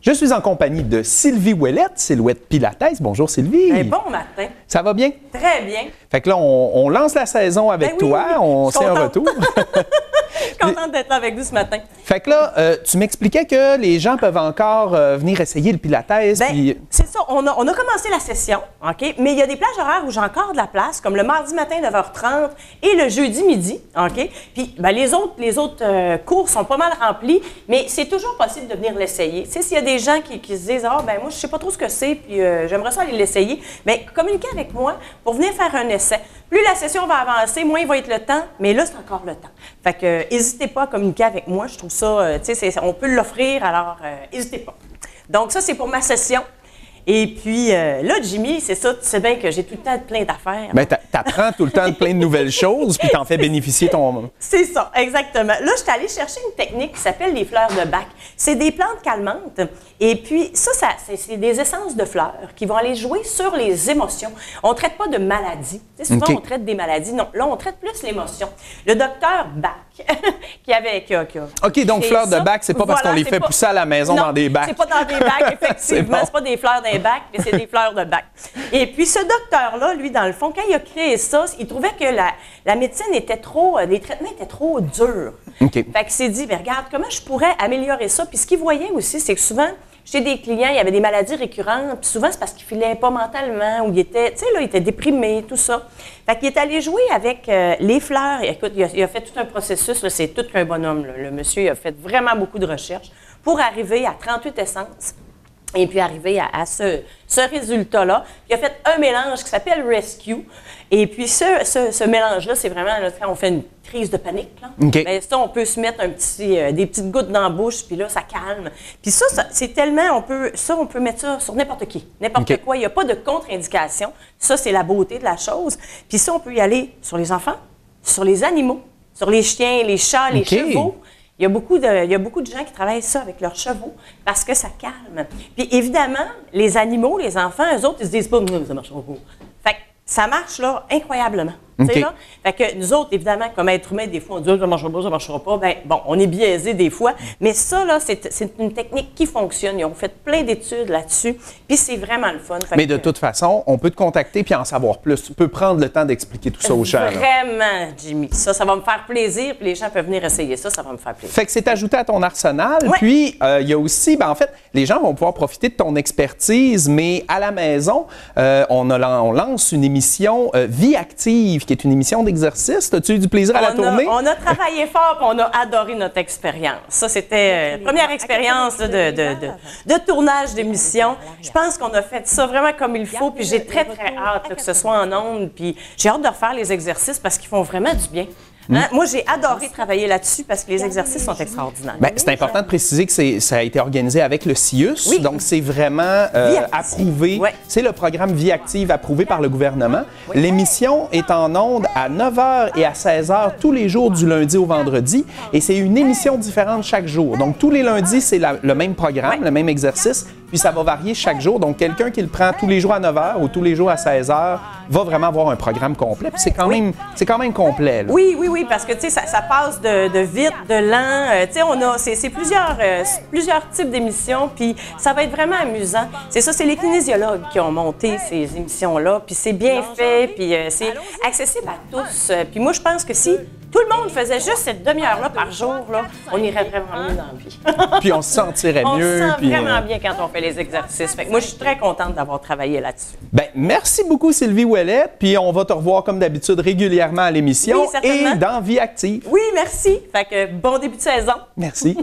Je suis en compagnie de Sylvie Ouellette, Silhouette Pilates. Bonjour Sylvie. Hey, bon matin. Ça va bien? Très bien. Fait que là, on lance la saison avec toi. On sait un retour. Je suis contente d'être là avec vous ce matin. Fait que là, tu m'expliquais que les gens peuvent encore venir essayer le Pilates. Bien, c'est ça. On a commencé la session, OK? Mais il y a des plages horaires où j'ai encore de la place, comme le mardi matin, 9h30 et le jeudi midi, OK? Puis ben, les autres cours sont pas mal remplis, mais c'est toujours possible de venir l'essayer. Tu sais, s'il y a des gens qui se disent « Ah, ben moi, je sais pas trop ce que c'est, puis j'aimerais ça aller l'essayer », bien, communiquez avec moi pour venir faire un essai. Plus la session va avancer, moins il va être le temps, mais là, c'est encore le temps. Fait que n'hésitez pas à communiquer avec moi. Je trouve ça, tu sais, on peut l'offrir, alors n'hésitez pas. Donc, ça, c'est pour ma session. Et puis, là, Jimmy, c'est ça, tu sais bien que j'ai tout le temps plein d'affaires. Bien, t'apprends tout le temps plein de nouvelles choses, puis t'en fais bénéficier ton... C'est ça, exactement. Là, je suis allée chercher une technique qui s'appelle les fleurs de Bach. C'est des plantes calmantes. Et puis, ça c'est des essences de fleurs qui vont aller jouer sur les émotions. On ne traite pas de maladies. Tu sais, souvent, on traite des maladies. Non, là, on traite plus l'émotion. Le docteur Bach, qui a OK, donc fleurs de Bach, c'est pas parce qu'on les fait pousser à la maison dans des bacs. C'est pas dans des bacs, effectivement. C'est pas des fleurs d'un bac, mais c'est des fleurs de Bach. Et puis, ce docteur-là, lui, dans le fond, quand il a créé ça, il trouvait que la médecine était trop... les traitements étaient trop durs. Okay. Fait qu'il s'est dit, bien, regarde, comment je pourrais améliorer ça? Puis ce qu'il voyait aussi, c'est que souvent, chez des clients, il y avait des maladies récurrentes, puis souvent, c'est parce qu'il filait pas mentalement, ou il était, tu sais, là, il était déprimé, tout ça. Fait qu'il est allé jouer avec les fleurs. Et, écoute, il a fait tout un processus, là, c'est tout qu'un bonhomme, là. Le monsieur, il a fait vraiment beaucoup de recherches pour arriver à 38 essences. Et puis arriver à ce résultat-là. Il a fait un mélange qui s'appelle Rescue. Et puis ce mélange-là, c'est vraiment là, quand on fait une crise de panique. Là. Okay. Bien, ça, on peut se mettre des petites gouttes dans la bouche, puis là, ça calme. Puis ça c'est tellement, on peut mettre ça sur n'importe qui, n'importe quoi. Il n'y a pas de contre-indication. Ça, c'est la beauté de la chose. Puis ça, on peut y aller sur les enfants, sur les animaux, sur les chiens, les chats, les chevaux. Il y a beaucoup de gens qui travaillent ça avec leurs chevaux parce que ça calme. Puis évidemment, les animaux, les enfants, eux autres, ils se disent pas « ça marche pas ». Fait que ça marche là incroyablement. Okay. Là? Fait que nous autres, évidemment, comme êtres humains, des fois, on dit « ça marchera pas ». Ben bon, on est biaisés des fois, mais ça, là, c'est une technique qui fonctionne. Ils ont fait plein d'études là-dessus, puis c'est vraiment le fun. Mais de toute façon, on peut te contacter puis en savoir plus. Tu peux prendre le temps d'expliquer tout ça aux gens. Vraiment, Jimmy. Ça va me faire plaisir, puis les gens peuvent venir essayer ça, ça va me faire plaisir. Fait que c'est ajouté à ton arsenal. Ouais. Puis, il y a aussi, en fait, les gens vont pouvoir profiter de ton expertise, mais à la maison, on lance une émission Vie active, qui est une émission d'exercice. As-tu eu du plaisir à la tourner? On a travaillé fort et on a adoré notre expérience. Ça, c'était la première expérience de tournage d'émission. Je pense qu'on a fait ça vraiment comme il faut. Puis j'ai très, très hâte que ce soit en ondes. Puis j'ai hâte de refaire les exercices parce qu'ils font vraiment du bien. Hein? Moi, j'ai adoré travailler là-dessus parce que les exercices sont extraordinaires. Bien, c'est important de préciser que ça a été organisé avec le CIUS. Oui. Donc, c'est vraiment approuvé. Ouais. C'est le programme Vie active approuvé par le gouvernement. Oui. L'émission est en ondes à 9h et à 16h tous les jours du lundi au vendredi. Et c'est une émission différente chaque jour. Donc, tous les lundis, c'est le même programme, le même exercice. Puis, ça va varier chaque jour. Donc, quelqu'un qui le prend tous les jours à 9h ou tous les jours à 16h va vraiment avoir un programme complet. Puis, c'est quand même complet. Là. Oui, parce que, tu sais, ça passe de vite, de lent. Tu sais, c'est plusieurs types d'émissions, puis ça va être vraiment amusant. C'est ça, c'est les kinésiologues qui ont monté ces émissions-là, puis c'est bien fait, puis c'est accessible à tous. Puis moi, je pense que si tout le monde faisait juste cette demi-heure-là par jour, là, on irait vraiment mieux dans la vie. Puis on se sentirait mieux. On se sent vraiment bien quand on fait les exercices. Fait que moi, je suis très contente d'avoir travaillé là-dessus. Bien, merci beaucoup, Sylvie Ouellette. Puis on va te revoir comme d'habitude régulièrement à l'émission et dans Vie active. Oui, merci. Fait que bon début de saison. Merci.